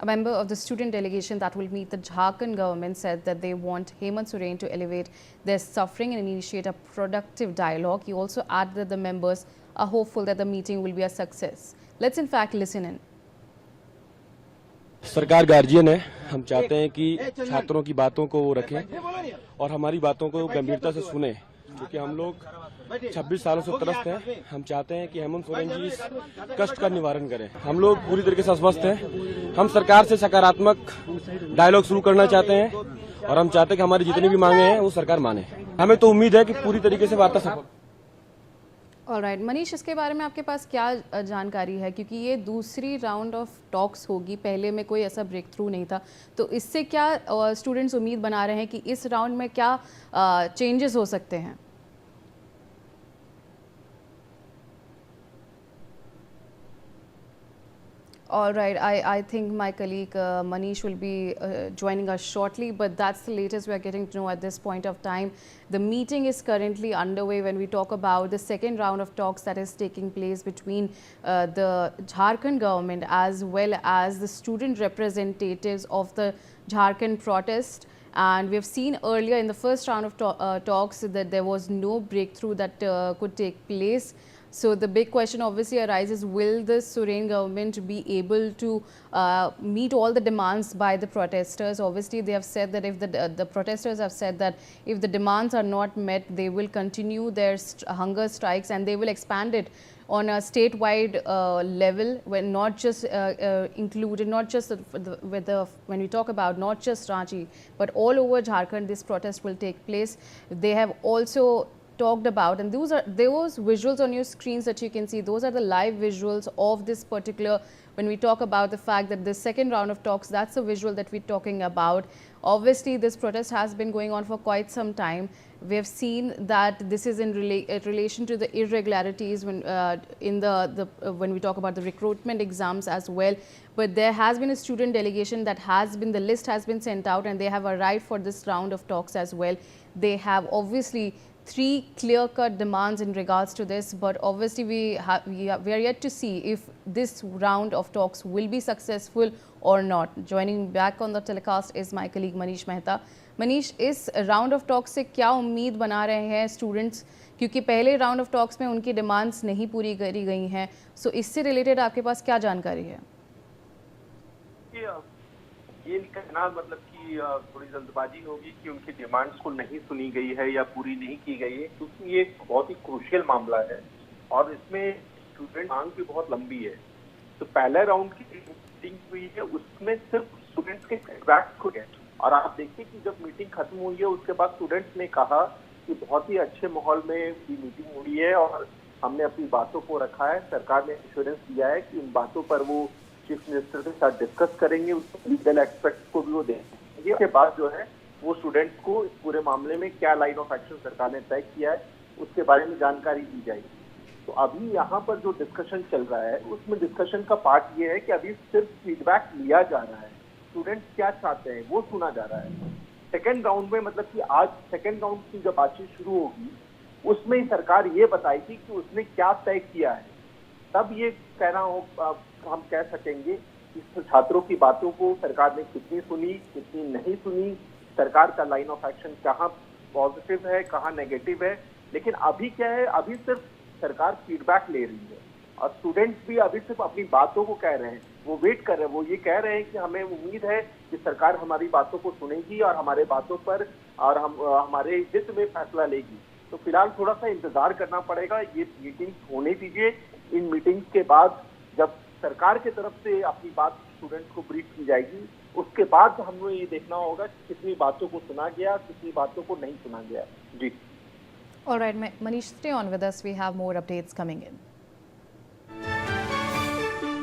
A member of the student delegation that will meet the Jharkhand government said that they want Hemant Soren to elevate their suffering and initiate a productive dialogue. He also added that the members are hopeful that the meeting will be a success. Let's in fact listen in. सरकार guardian है, हम चाहते हैं कि छात्रों की बातों को वो रखें और हमारी बातों को गंभीरता से सुने, क्योंकि हम लोग 26 सालों से त्रस्त हैं। हम चाहते हैं कि हेमंत सोरेन जी इस कष्ट का निवारण करें। हम लोग पूरी तरीके से आश्वस्त हैं। हम सरकार से सकारात्मक डायलॉग शुरू करना चाहते हैं और हम चाहते हैं कि हमारी जितनी भी मांगे हैं वो सरकार माने। हमें तो उम्मीद है कि पूरी तरीके से वार्ता सफल। ऑलराइट मनीष, इसके बारे में आपके पास क्या जानकारी है, क्योंकि ये दूसरी राउंड ऑफ टॉक्स होगी, पहले में कोई ऐसा ब्रेक थ्रू नहीं था, तो इससे क्या स्टूडेंट्स उम्मीद बना रहे हैं कि इस राउंड में क्या चेंजेस हो सकते हैं? All right, I think my colleague Manish will be joining us shortly, but that's the latest we are getting to know at this point of time. The meeting is currently underway when we talk about the second round of talks that is taking place between the Jharkhand government as well as the student representatives of the Jharkhand protest. And we have seen earlier in the first round of talks that there was no breakthrough that could take place. So the big question obviously arises, will the Soren government be able to meet all the demands by the protesters? Obviously they have said that if the protesters have said that if the demands are not met, they will continue their hunger strikes and they will expand it on a statewide level, when not just included, not just when we talk about not just Ranchi, but all over Jharkhand, this protest will take place. They have also talked about, and those visuals on your screens that you can see, those are the live visuals of this particular, when we talk about the fact that the second round of talks, that's the visual that we're talking about. Obviously this protest has been going on for quite some time. We have seen that this is in relation to the irregularities when when we talk about the recruitment exams as well. But there has been a student delegation that has been, the list has been sent out and they have arrived for this round of talks as well. They have obviously 3 clear-cut demands in regards to this, but obviously we are yet to see if this round of talks will be successful or not. Joining back on the telecast is my colleague Manish Mehta. Manish, इस round of talks से क्या उम्मीद बना रहे हैं students, क्योंकि पहले round of talks में उनकी डिमांड्स नहीं पूरी करी गई हैं, सो इससे रिलेटेड आपके पास क्या जानकारी है? ये कहना मतलब कि थोड़ी जल्दबाजी होगी कि उनकी डिमांड्स को नहीं सुनी गई है या पूरी नहीं की गई है, क्योंकि ये एक बहुत ही क्रूशियल मामला है और इसमें स्टूडेंट मांग भी बहुत लंबी है। तो पहले राउंड की मीटिंग हुई है उसमें सिर्फ स्टूडेंट्स के फीडबैक को है, और आप देखिए कि जब मीटिंग खत्म हुई है उसके बाद स्टूडेंट्स ने कहा कि बहुत ही अच्छे माहौल में ये मीटिंग हुई है और हमने अपनी बातों को रखा है। सरकार ने एश्योरेंस दिया है कि इन बातों पर वो चीफ मिनिस्टर के साथ डिस्कस करेंगे, उसके लीगल एस्पेक्ट को भी वो देंगे। उसके बाद जो है वो स्टूडेंट्स को इस पूरे मामले में क्या लाइन ऑफ एक्शन सरकार ने तय किया है उसके बारे में जानकारी दी जाएगी। तो अभी यहाँ पर जो डिस्कशन चल रहा है उसमें डिस्कशन का पार्ट ये है कि अभी सिर्फ फीडबैक लिया जा रहा है, स्टूडेंट्स क्या चाहते हैं वो सुना जा रहा है। सेकेंड राउंड में मतलब कि आज सेकेंड राउंड की जब बातचीत शुरू होगी उसमें ही सरकार ये बताएगी कि उसने क्या तय किया है, तब ये कहना हो हम कह सकेंगे कि छात्रों की बातों को सरकार ने कितनी सुनी कितनी नहीं सुनी, सरकार का लाइन ऑफ एक्शन कहाँ पॉजिटिव है कहाँ नेगेटिव है। लेकिन अभी क्या है, अभी सिर्फ सरकार फीडबैक ले रही है और स्टूडेंट्स भी अभी सिर्फ अपनी बातों को कह रहे हैं, वो वेट कर रहे हैं, वो ये कह रहे हैं कि हमें उम्मीद है कि सरकार हमारी बातों को सुनेगी और हमारे बातों पर और हमारे हित में फैसला लेगी। तो फिलहाल थोड़ा सा इंतजार करना पड़ेगा, ये मीटिंग होने दीजिए। इन मीटिंग्स के बाद जब सरकार की तरफ से अपनी बात स्टूडेंट्स को ब्रीफ की जाएगी उसके बाद हमें ये देखना होगा कि कितनी बातों को सुना गया कितनी बातों को नहीं सुना गया। जी। All right, Manish, stay on with us. We have more updates coming in.